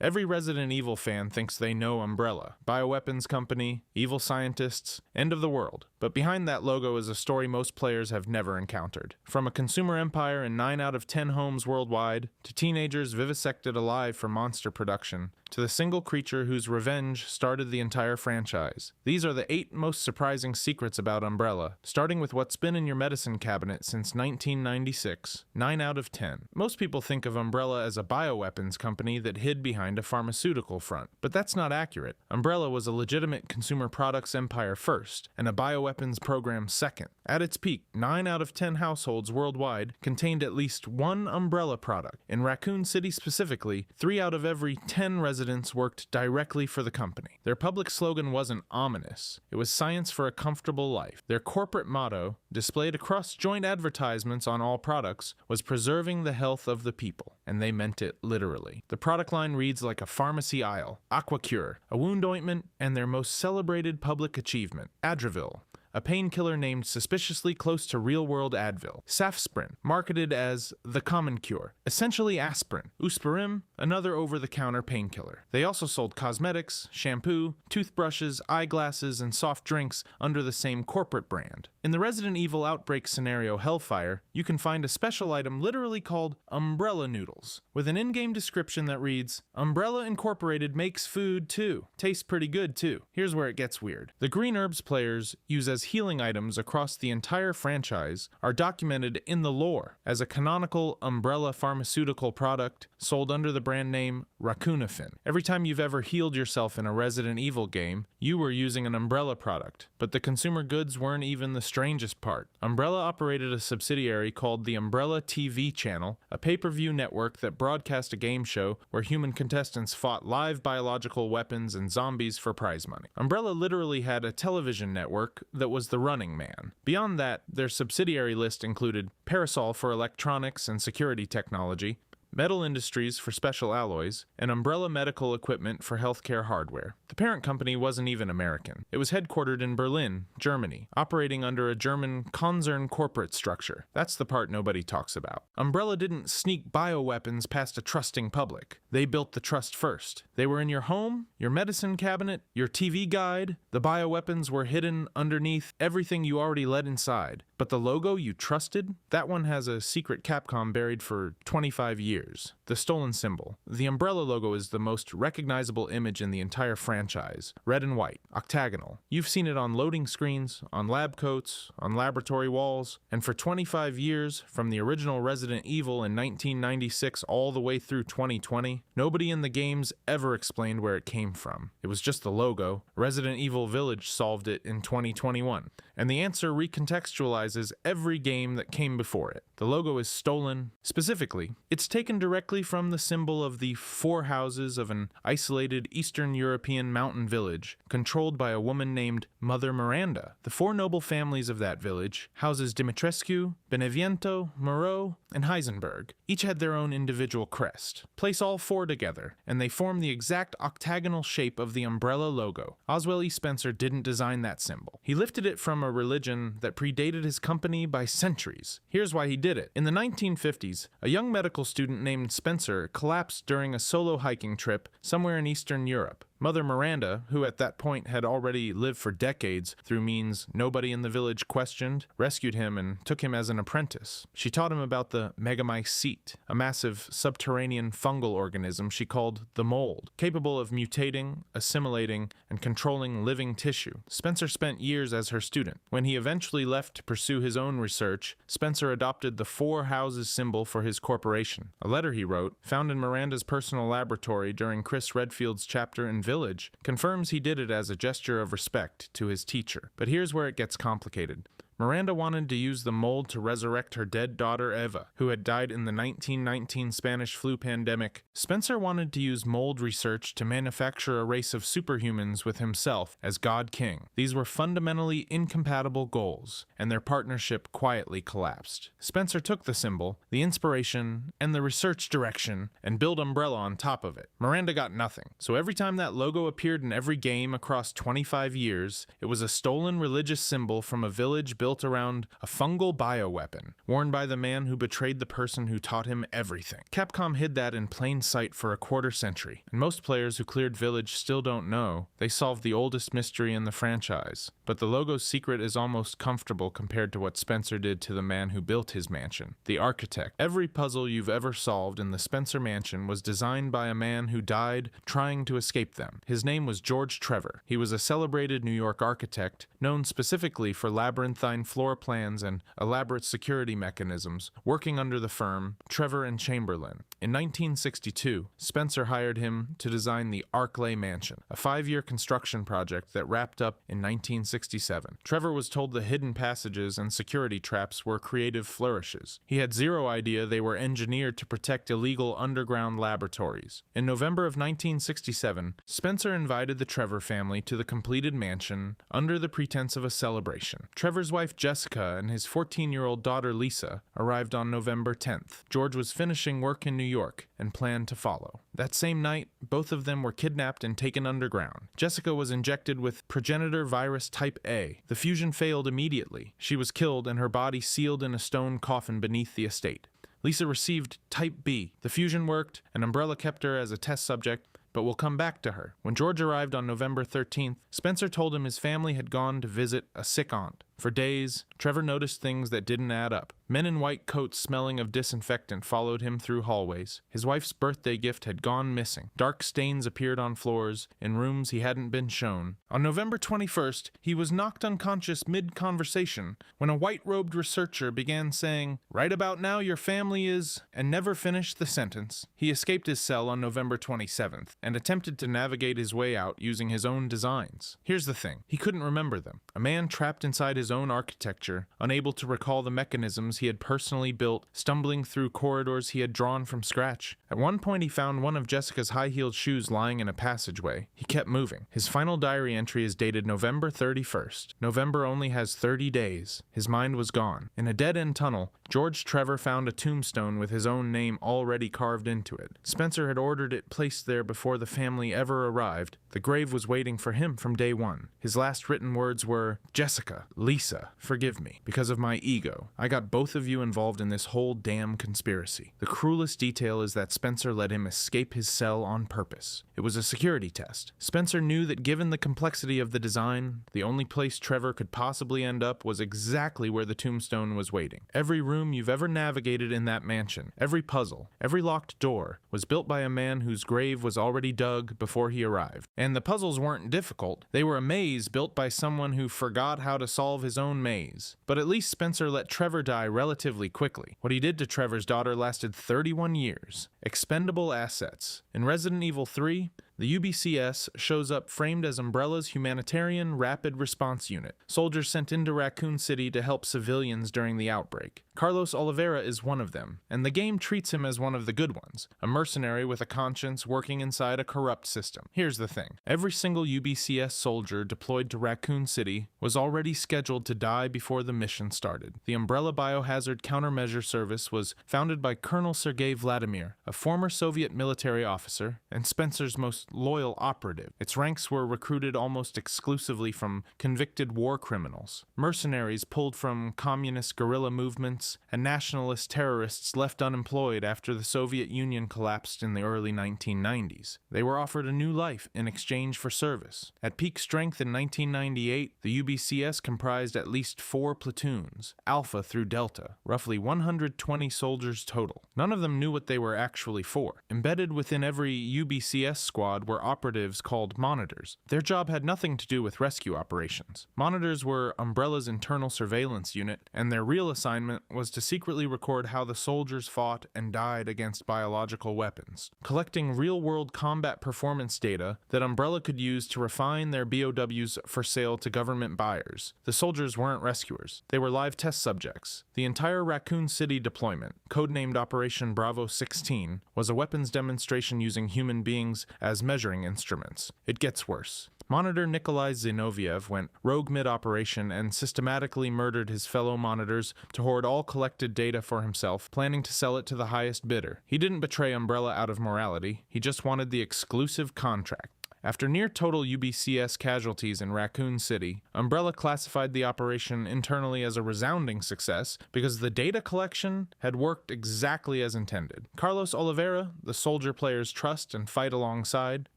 Every Resident Evil fan thinks they know Umbrella, bioweapons company, evil scientists, end of the world. But behind that logo is a story most players have never encountered. From a consumer empire in 9 out of 10 homes worldwide, to teenagers vivisected alive for monster production, to the single creature whose revenge started the entire franchise. These are the 8 most surprising secrets about Umbrella, starting with what's been in your medicine cabinet since 1996, 9 out of 10. Most people think of Umbrella as a bioweapons company that hid behind a pharmaceutical front, but that's not accurate. Umbrella was a legitimate consumer products empire first, and a bioweapons program second. At its peak, 9 out of 10 households worldwide contained at least one Umbrella product. In Raccoon City specifically, 3 out of every 10 residents worked directly for the company. Their public slogan wasn't ominous. It was science for a comfortable life. Their corporate motto, displayed across joint advertisements on all products, was preserving the health of the people, and they meant it literally. The product line reads like a pharmacy aisle: Aquacure, a wound ointment, and their most celebrated public achievement, Adravil, a painkiller named suspiciously close to real-world Advil. Safsprin, marketed as the common cure, essentially aspirin. Uspirim, another over-the-counter painkiller. They also sold cosmetics, shampoo, toothbrushes, eyeglasses, and soft drinks under the same corporate brand. In the Resident Evil Outbreak scenario Hellfire, you can find a special item literally called Umbrella Noodles, with an in-game description that reads, "Umbrella Incorporated makes food too. Tastes pretty good too." Here's where it gets weird. The green herbs players use as healing items across the entire franchise are documented in the lore as a canonical Umbrella pharmaceutical product sold under the brand name Raccoonafin. Every time you've ever healed yourself in a Resident Evil game, you were using an Umbrella product, but the consumer goods weren't even the strangest part. Umbrella operated a subsidiary called the Umbrella TV channel, a pay-per-view network that broadcast a game show where human contestants fought live biological weapons and zombies for prize money. Umbrella literally had a television network that was the running man. Beyond that, their subsidiary list included Parasol for electronics and security technology, Metal Industries for special alloys, and Umbrella Medical Equipment for healthcare hardware. The parent company wasn't even American. It was headquartered in Berlin, Germany, operating under a German Konzern corporate structure. That's the part nobody talks about. Umbrella didn't sneak bioweapons past a trusting public. They built the trust first. They were in your home, your medicine cabinet, your TV guide. The bioweapons were hidden underneath everything you already let inside. But the logo you trusted? That one has a secret Capcom buried for 25 years. The stolen symbol. The Umbrella logo is the most recognizable image in the entire franchise. Red and white, octagonal. You've seen it on loading screens, on lab coats, on laboratory walls, and for 25 years, from the original Resident Evil in 1996 all the way through 2020, nobody in the games ever explained where it came from. It was just the logo. Resident Evil Village solved it in 2021. And the answer recontextualizes every game that came before it. The logo is stolen. Specifically, it's taken directly from the symbol of the 4 houses of an isolated Eastern European mountain village controlled by a woman named Mother Miranda. The 4 noble families of that village, houses Dimitrescu, Beneviento, Moreau, and Heisenberg, each had their own individual crest. Place all 4 together, and they form the exact octagonal shape of the Umbrella logo. Oswell E. Spencer didn't design that symbol. He lifted it from a religion that predated his company by centuries. Here's why he did it. In the 1950s, a young medical student named Spencer collapsed during a solo hiking trip somewhere in Eastern Europe. Mother Miranda, who at that point had already lived for decades through means nobody in the village questioned, rescued him and took him as an apprentice. She taught him about the megamycete, a massive subterranean fungal organism she called the mold, capable of mutating, assimilating, and controlling living tissue. Spencer spent years as her student. When he eventually left to pursue his own research, Spencer adopted the 4 houses symbol for his corporation. A letter he wrote, found in Miranda's personal laboratory during Chris Redfield's chapter in Village, confirms he did it as a gesture of respect to his teacher. But here's where it gets complicated. Miranda wanted to use the mold to resurrect her dead daughter Eva, who had died in the 1919 Spanish flu pandemic. Spencer wanted to use mold research to manufacture a race of superhumans with himself as God King. These were fundamentally incompatible goals, and their partnership quietly collapsed. Spencer took the symbol, the inspiration, and the research direction, and built Umbrella on top of it. Miranda got nothing. So every time that logo appeared in every game across 25 years, it was a stolen religious symbol from a village built built around a fungal bioweapon, worn by the man who betrayed the person who taught him everything. Capcom hid that in plain sight for a quarter century, and most players who cleared Village still don't know they solved the oldest mystery in the franchise. But the logo's secret is almost comfortable compared to what Spencer did to the man who built his mansion, the architect. Every puzzle you've ever solved in the Spencer mansion was designed by a man who died trying to escape them. His name was George Trevor. He was a celebrated New York architect, known specifically for labyrinthine floor plans and elaborate security mechanisms, working under the firm Trevor and Chamberlain. In 1962, Spencer hired him to design the Arklay Mansion, a 5-year construction project that wrapped up in 1967. Trevor was told the hidden passages and security traps were creative flourishes. He had zero idea they were engineered to protect illegal underground laboratories. In November of 1967, Spencer invited the Trevor family to the completed mansion under the pretense of a celebration. Trevor's wife Jessica and his 14-year-old daughter Lisa arrived on November 10th. George was finishing work in New York and planned to follow. That same night, both of them were kidnapped and taken underground. Jessica was injected with progenitor virus type A. The fusion failed immediately. She was killed and her body sealed in a stone coffin beneath the estate. Lisa received type B. The fusion worked, and Umbrella kept her as a test subject, but we'll come back to her. When George arrived on November 13th, Spencer told him his family had gone to visit a sick aunt. For days, Trevor noticed things that didn't add up. Men in white coats smelling of disinfectant followed him through hallways. His wife's birthday gift had gone missing. Dark stains appeared on floors, in rooms he hadn't been shown. On November 21st, he was knocked unconscious mid-conversation when a white-robed researcher began saying, "Right about now your family is," and never finished the sentence. He escaped his cell on November 27th and attempted to navigate his way out using his own designs. Here's the thing, he couldn't remember them. A man trapped inside his own architecture, unable to recall the mechanisms he had personally built, stumbling through corridors he had drawn from scratch. At one point he found one of Jessica's high-heeled shoes lying in a passageway. He kept moving. His final diary entry is dated November 31st. November only has 30 days. His mind was gone. In a dead-end tunnel, George Trevor found a tombstone with his own name already carved into it. Spencer had ordered it placed there before the family ever arrived. The grave was waiting for him from day one. His last written words were, "Jessica, Lisa, forgive me. Because of my ego, I got both of you involved in this whole damn conspiracy." The cruelest detail is that Spencer let him escape his cell on purpose. It was a security test. Spencer knew that given the complexity of the design, the only place Trevor could possibly end up was exactly where the tombstone was waiting. Every room you've ever navigated in that mansion, every puzzle, every locked door, was built by a man whose grave was already dug before he arrived. And the puzzles weren't difficult. They were a maze built by someone who forgot how to solve his own maze. But at least Spencer let Trevor die relatively quickly. What he did to Trevor's daughter lasted 31 years. Expendable assets. In Resident Evil 3, the UBCS shows up framed as Umbrella's Humanitarian Rapid Response Unit, soldiers sent into Raccoon City to help civilians during the outbreak. Carlos Oliveira is one of them, and the game treats him as one of the good ones, a mercenary with a conscience working inside a corrupt system. Here's the thing, every single UBCS soldier deployed to Raccoon City was already scheduled to die before the mission started. The Umbrella Biohazard Countermeasure Service was founded by Colonel Sergei Vladimir, a former Soviet military officer, and Spencer's most loyal operative. Its ranks were recruited almost exclusively from convicted war criminals, mercenaries pulled from communist guerrilla movements, and nationalist terrorists left unemployed after the Soviet Union collapsed in the early 1990s. They were offered a new life in exchange for service. At peak strength in 1998, the UBCS comprised at least 4 platoons, Alpha through Delta, roughly 120 soldiers total. None of them knew what they were actually for. Embedded within every UBCS squad were operatives called monitors. Their job had nothing to do with rescue operations. Monitors were Umbrella's internal surveillance unit, and their real assignment was to secretly record how the soldiers fought and died against biological weapons, collecting real-world combat performance data that Umbrella could use to refine their BOWs for sale to government buyers. The soldiers weren't rescuers. They were live test subjects. The entire Raccoon City deployment, codenamed Operation Bravo 16, was a weapons demonstration using human beings as measuring instruments. It gets worse. Monitor Nikolai Zinoviev went rogue mid-operation and systematically murdered his fellow monitors to hoard all collected data for himself, planning to sell it to the highest bidder. He didn't betray Umbrella out of morality, he just wanted the exclusive contract. After near-total UBCS casualties in Raccoon City, Umbrella classified the operation internally as a resounding success because the data collection had worked exactly as intended. Carlos Oliveira, the soldier players trust and fight alongside,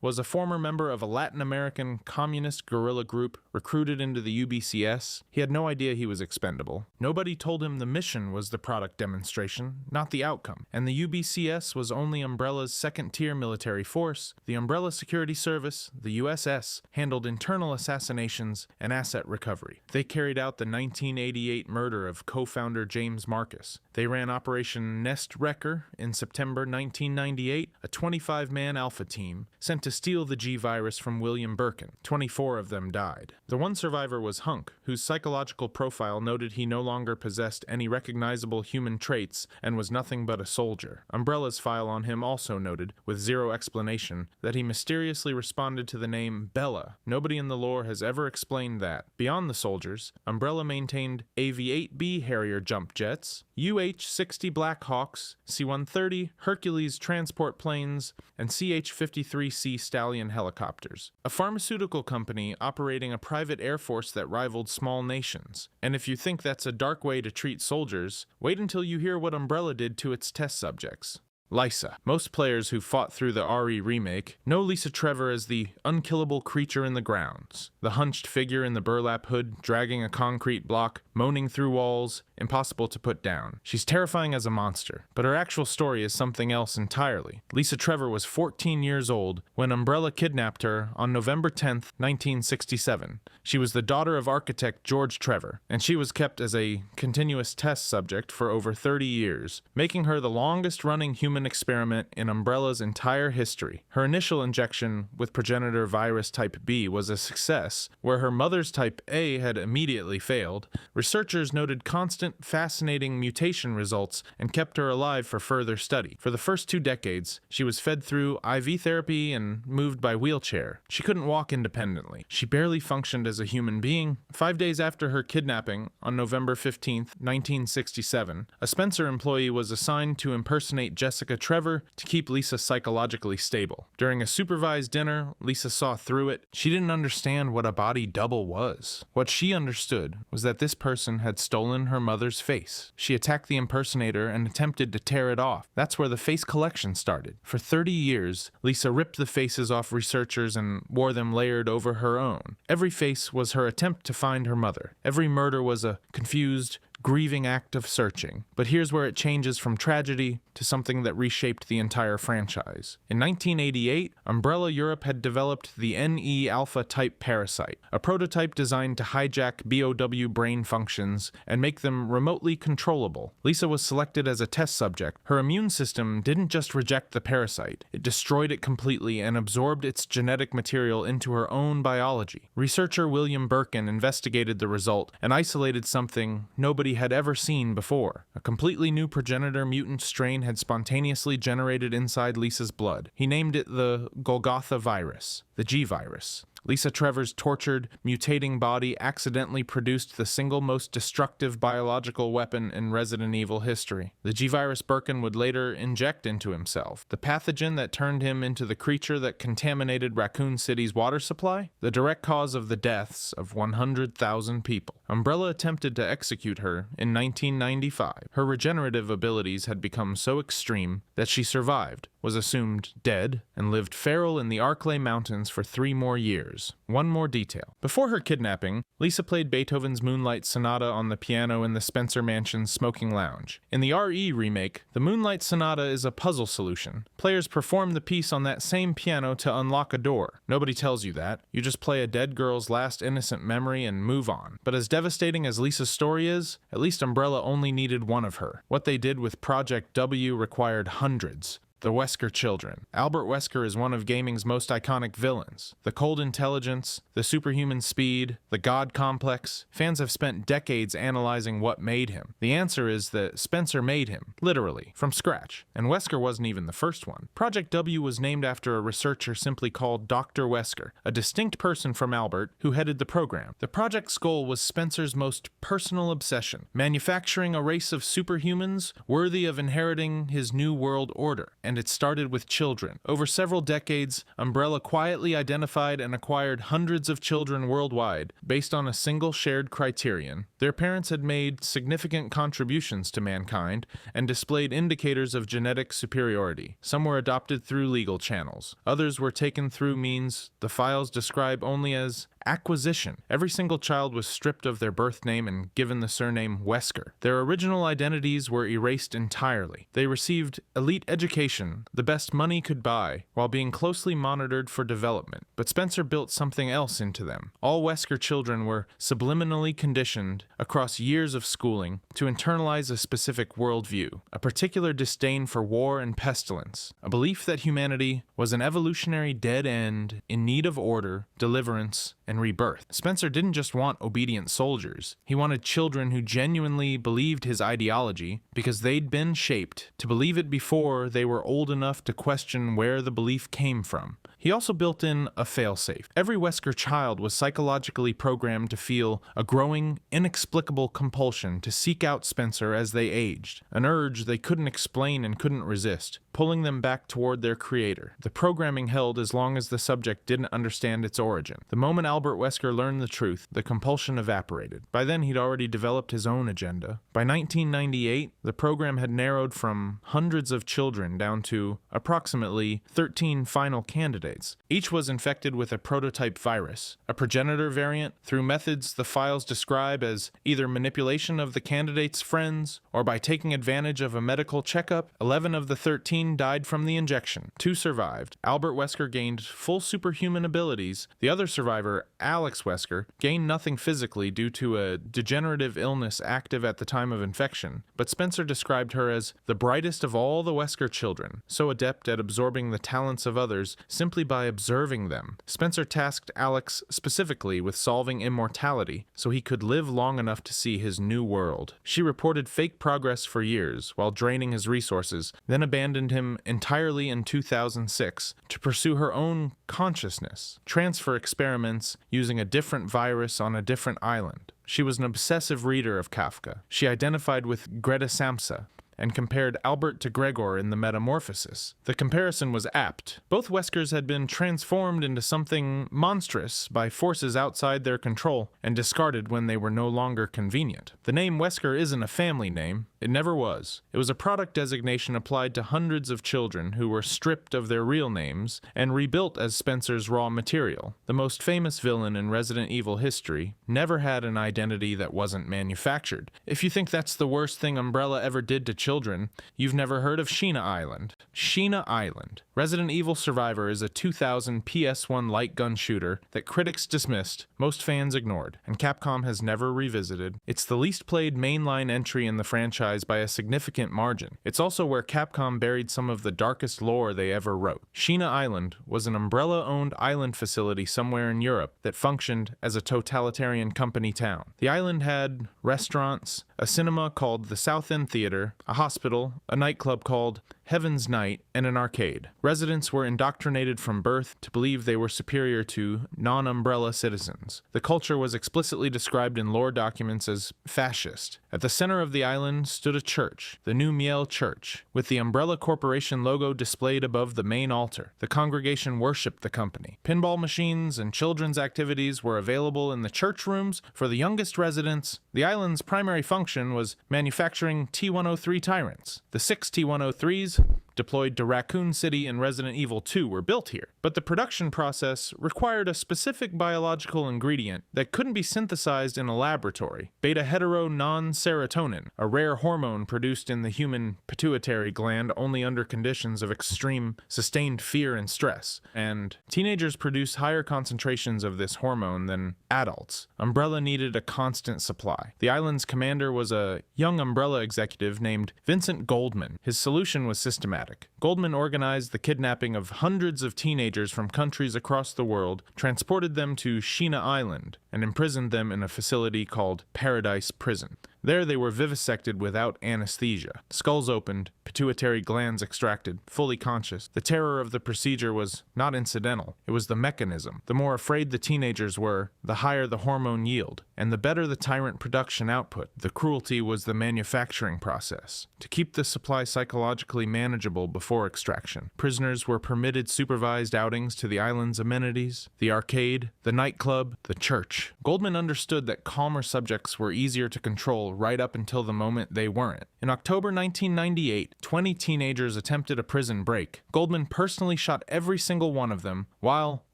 was a former member of a Latin American communist guerrilla group recruited into the UBCS. He had no idea he was expendable. Nobody told him the mission was the product demonstration, not the outcome. And the UBCS was only Umbrella's second-tier military force. The Umbrella Security Service, the USS, handled internal assassinations and asset recovery. They carried out the 1988 murder of co-founder James Marcus. They ran Operation Nest Wrecker in September 1998, a 25-man alpha team sent to steal the G-virus from William Birkin. 24 of them died. The one survivor was Hunk, whose psychological profile noted he no longer possessed any recognizable human traits and was nothing but a soldier. Umbrella's file on him also noted, with zero explanation, that he mysteriously responded to the name Bella. Nobody in the lore has ever explained that. Beyond the soldiers, Umbrella maintained AV-8B Harrier jump jets, UH-60 Black Hawks, C-130 Hercules transport planes, and CH-53C Stallion helicopters. A pharmaceutical company operating a private air force that rivaled small nations. And if you think that's a dark way to treat soldiers, wait until you hear what Umbrella did to its test subjects. Lysa. Most players who fought through the RE remake know Lisa Trevor as the unkillable creature in the grounds, the hunched figure in the burlap hood dragging a concrete block, moaning through walls, impossible to put down. She's terrifying as a monster, but her actual story is something else entirely. Lisa Trevor was 14 years old when Umbrella kidnapped her on November 10th, 1967. She was the daughter of architect George Trevor, and she was kept as a continuous test subject for over 30 years, making her the longest-running human experiment in Umbrella's entire history. Her initial injection with progenitor virus type B was a success, where her mother's type A had immediately failed. Researchers noted constant, fascinating mutation results and kept her alive for further study. For the first 2 decades, she was fed through IV therapy and moved by wheelchair. She couldn't walk independently. She barely functioned as a human being. 5 days after her kidnapping, on November 15th, 1967, a Spencer employee was assigned to impersonate Jessica Trevor to keep Lisa psychologically stable. During a supervised dinner, Lisa saw through it. She didn't understand what a body double was. What she understood was that this person had stolen her mother's face. She attacked the impersonator and attempted to tear it off. That's where the face collection started. For 30 years, Lisa ripped the faces off researchers and wore them layered over her own. Every face was her attempt to find her mother. Every murder was a confused, grieving act of searching. But here's where it changes from tragedy to something that reshaped the entire franchise. In 1988, Umbrella Europe had developed the NE alpha type parasite, a prototype designed to hijack BOW brain functions and make them remotely controllable. Lisa was selected as a test subject. Her immune system didn't just reject the parasite, it destroyed it completely and absorbed its genetic material into her own biology. Researcher William Birkin investigated the result and isolated something nobody had ever seen before. A completely new progenitor mutant strain had spontaneously generated inside Lisa's blood. He named it the Golgotha virus, the G-virus. Lisa Trevor's tortured, mutating body accidentally produced the single most destructive biological weapon in Resident Evil history. The G-virus Birkin would later inject into himself. The pathogen that turned him into the creature that contaminated Raccoon City's water supply? The direct cause of the deaths of 100,000 people. Umbrella attempted to execute her in 1995. Her regenerative abilities had become so extreme that she survived, was assumed dead, and lived feral in the Arklay Mountains for 3 more years. One more detail. Before her kidnapping, Lisa played Beethoven's Moonlight Sonata on the piano in the Spencer Mansion's smoking lounge. In the RE remake, the Moonlight Sonata is a puzzle solution. Players perform the piece on that same piano to unlock a door. Nobody tells you that. You just play a dead girl's last innocent memory and move on. But as devastating as Lisa's story is, at least Umbrella only needed one of her. What they did with Project W required hundreds. The Wesker children. Albert Wesker is one of gaming's most iconic villains. The cold intelligence, the superhuman speed, the god complex. Fans have spent decades analyzing what made him. The answer is that Spencer made him, literally, from scratch. And Wesker wasn't even the first one. Project W was named after a researcher simply called Dr. Wesker, a distinct person from Albert who headed the program. The project's goal was Spencer's most personal obsession, manufacturing a race of superhumans worthy of inheriting his new world order. and it started with children. Over several decades, Umbrella quietly identified and acquired hundreds of children worldwide based on a single shared criterion. Their parents had made significant contributions to mankind and displayed indicators of genetic superiority. Some were adopted through legal channels. Others were taken through means the files describe only as acquisition. Every single child was stripped of their birth name and given the surname Wesker. Their original identities were erased entirely. They received elite education, the best money could buy, while being closely monitored for development. But Spencer built something else into them. All Wesker children were subliminally conditioned across years of schooling to internalize a specific worldview, a particular disdain for war and pestilence, a belief that humanity was an evolutionary dead end in need of order, deliverance, and rebirth. Spencer didn't just want obedient soldiers. He wanted children who genuinely believed his ideology because they'd been shaped to believe it before they were old enough to question where the belief came from. He also built in a failsafe. Every Wesker child was psychologically programmed to feel a growing, inexplicable compulsion to seek out Spencer as they aged, an urge they couldn't explain and couldn't resist, pulling them back toward their creator. The programming held as long as the subject didn't understand its origin. The moment Albert Wesker learned the truth, the compulsion evaporated. By then, he'd already developed his own agenda. By 1998, the program had narrowed from hundreds of children down to approximately 13 final candidates. Each was infected with a prototype virus, a progenitor variant, through methods the files describe as either manipulation of the candidate's friends or by taking advantage of a medical checkup. 11 of the 13 died from the injection. 2 survived. Albert Wesker gained full superhuman abilities. The other survivor, Alex Wesker, gained nothing physically due to a degenerative illness active at the time of infection, but Spencer described her as the brightest of all the Wesker children, so adept at absorbing the talents of others simply by observing them. Spencer tasked Alex specifically with solving immortality so he could live long enough to see his new world. She reported fake progress for years while draining his resources, then abandoned him entirely in 2006 to pursue her own consciousness, transfer experiments using a different virus on a different island. She was an obsessive reader of Kafka. She identified with Greta Samsa and compared Albert to Gregor in the Metamorphosis. The comparison was apt. Both Weskers had been transformed into something monstrous by forces outside their control and discarded when they were no longer convenient. The name Wesker isn't a family name. It never was. It was a product designation applied to hundreds of children who were stripped of their real names and rebuilt as Spencer's raw material. The most famous villain in Resident Evil history never had an identity that wasn't manufactured. If you think that's the worst thing Umbrella ever did to children, you've never heard of Sheena Island. Sheena Island. Resident Evil Survivor is a 2000 PS1 light gun shooter that critics dismissed, most fans ignored, and Capcom has never revisited. It's the least played mainline entry in the franchise by a significant margin. It's also where Capcom buried some of the darkest lore they ever wrote. Sheena Island was an Umbrella-owned island facility somewhere in Europe that functioned as a totalitarian company town. The island had restaurants, a cinema called the South End Theater, a hospital, a nightclub called Heaven's Night, and an arcade. Residents were indoctrinated from birth to believe they were superior to non-Umbrella citizens. The culture was explicitly described in lore documents as fascist. At the center of the island stood a church, the New Miel Church, with the Umbrella Corporation logo displayed above the main altar. The congregation worshipped the company. Pinball machines and children's activities were available in the church rooms for the youngest residents. The island's primary function was manufacturing T-103 Tyrants. The 6 T-103s deployed to Raccoon City in Resident Evil 2 were built here, but the production process required a specific biological ingredient that couldn't be synthesized in a laboratory, beta-heteronon-serotonin, a rare hormone produced in the human pituitary gland only under conditions of extreme, sustained fear and stress, and teenagers produce higher concentrations of this hormone than adults. Umbrella needed a constant supply. The island's commander was a young Umbrella executive named Vincent Goldman. His solution was systematic. Goldman organized the kidnapping of hundreds of teenagers from countries across the world, transported them to Sheena Island, and imprisoned them in a facility called Paradise Prison. There they were vivisected without anesthesia, skulls opened, pituitary glands extracted, fully conscious. The terror of the procedure was not incidental, it was the mechanism. The more afraid the teenagers were, the higher the hormone yield, and the better the tyrant production output. The cruelty was the manufacturing process. To keep the supply psychologically manageable before extraction, prisoners were permitted supervised outings to the island's amenities, the arcade, the nightclub, the church. Goldman understood that calmer subjects were easier to control right up until the moment they weren't. In October 1998, 20 teenagers attempted a prison break. Goldman personally shot every single one of them, while,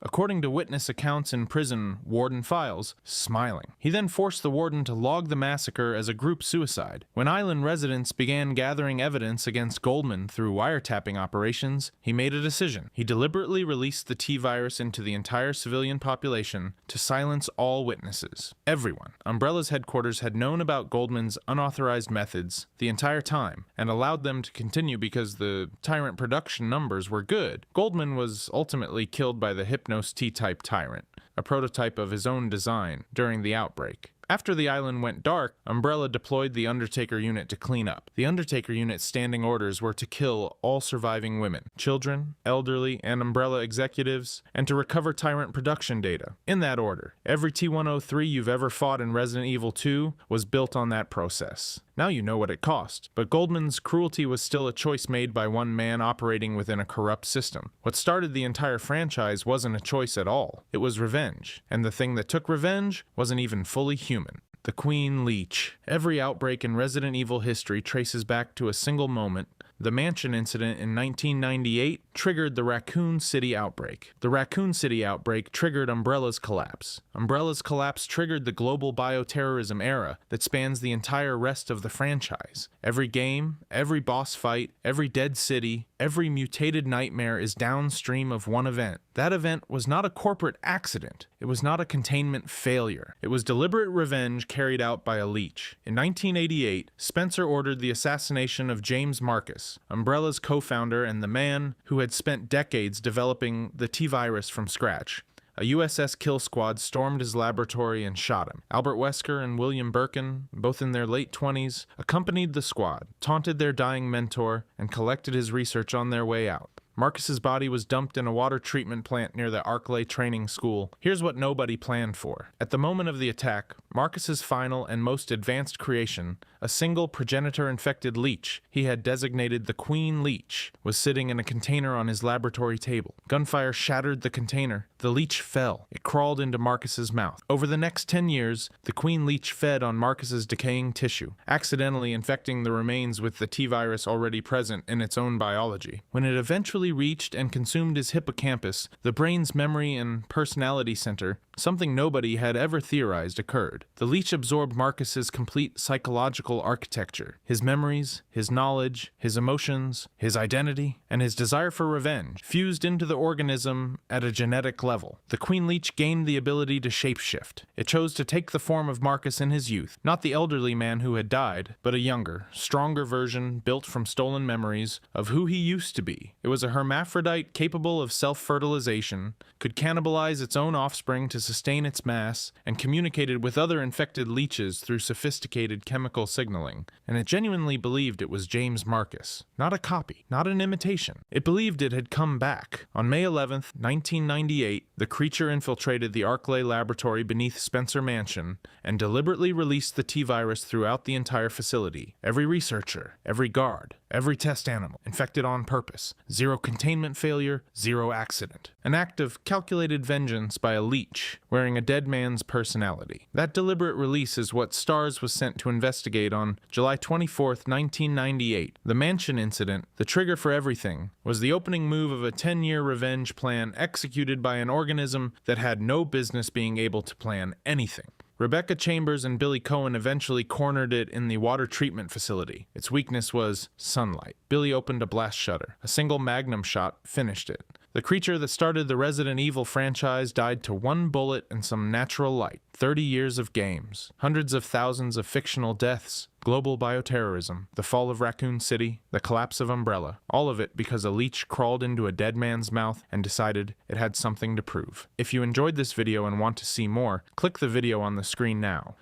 according to witness accounts in prison warden files, smiling. He then forced the warden to log the massacre as a group suicide. When island residents began gathering evidence against Goldman through wiretapping operations, he made a decision. He deliberately released the T-virus into the entire civilian population to silence all witnesses. Everyone. Umbrella's headquarters had known about Goldman's unauthorized methods the entire time and allowed them to continue because the tyrant production numbers were good. Goldman was ultimately killed by the Hypnos T-type tyrant, a prototype of his own design, during the outbreak. After the island went dark, Umbrella deployed the Undertaker unit to clean up. The Undertaker unit's standing orders were to kill all surviving women, children, elderly, and Umbrella executives, and to recover tyrant production data. In that order, every T-103 you've ever fought in Resident Evil 2 was built on that process. Now you know what it cost. But Goldman's cruelty was still a choice made by one man operating within a corrupt system. What started the entire franchise wasn't a choice at all. It was revenge. And the thing that took revenge wasn't even fully human. The Queen Leech. Every outbreak in Resident Evil history traces back to a single moment. The Mansion incident in 1998 triggered the Raccoon City outbreak. The Raccoon City outbreak triggered Umbrella's collapse. Umbrella's collapse triggered the global bioterrorism era that spans the entire rest of the franchise. Every game, every boss fight, every dead city, every mutated nightmare is downstream of one event. That event was not a corporate accident. It was not a containment failure. It was deliberate revenge carried out by a leech. In 1988, Spencer ordered the assassination of James Marcus, Umbrella's co-founder and the man who had spent decades developing the T-virus from scratch. A USS Kill Squad stormed his laboratory and shot him. Albert Wesker and William Birkin, both in their late 20s, accompanied the squad, taunted their dying mentor, and collected his research on their way out. Marcus's body was dumped in a water treatment plant near the Arklay Training School. Here's what nobody planned for. At the moment of the attack, Marcus's final and most advanced creation, a single progenitor-infected leech he had designated the Queen Leech, was sitting in a container on his laboratory table. Gunfire shattered the container. The leech fell. It crawled into Marcus's mouth. Over the next 10 years, the Queen Leech fed on Marcus's decaying tissue, accidentally infecting the remains with the T-virus already present in its own biology. When it eventually reached and consumed his hippocampus, the brain's memory and personality center, something nobody had ever theorized occurred. The leech absorbed Marcus's complete psychological architecture, his memories, his knowledge, his emotions, his identity, and his desire for revenge, fused into the organism at a genetic level. The Queen Leech gained the ability to shapeshift. It chose to take the form of Marcus in his youth, not the elderly man who had died, but a younger, stronger version built from stolen memories of who he used to be. It was a hermaphrodite capable of self-fertilization, could cannibalize its own offspring to sustain its mass, and communicated with other infected leeches through sophisticated chemical signaling. And it genuinely believed it was James Marcus. Not a copy, not an imitation. It believed it had come back. On May 11th, 1998, the creature infiltrated the Arklay laboratory beneath Spencer Mansion and deliberately released the T-virus throughout the entire facility. Every researcher, every guard, every test animal, infected on purpose. Zero containment failure, zero accident. An act of calculated vengeance by a leech, wearing a dead man's personality. That deliberate release is what STARS was sent to investigate on July 24th, 1998. The Mansion incident, the trigger for everything, was the opening move of a 10-year revenge plan executed by an organism that had no business being able to plan anything. Rebecca Chambers and Billy Cohen eventually cornered it in the water treatment facility. Its weakness was sunlight. Billy opened a blast shutter. A single magnum shot finished it. The creature that started the Resident Evil franchise died to one bullet and some natural light. 30 years of games, hundreds of thousands of fictional deaths, global bioterrorism, the fall of Raccoon City, the collapse of Umbrella, all of it because a leech crawled into a dead man's mouth and decided it had something to prove. If you enjoyed this video and want to see more, click the video on the screen now.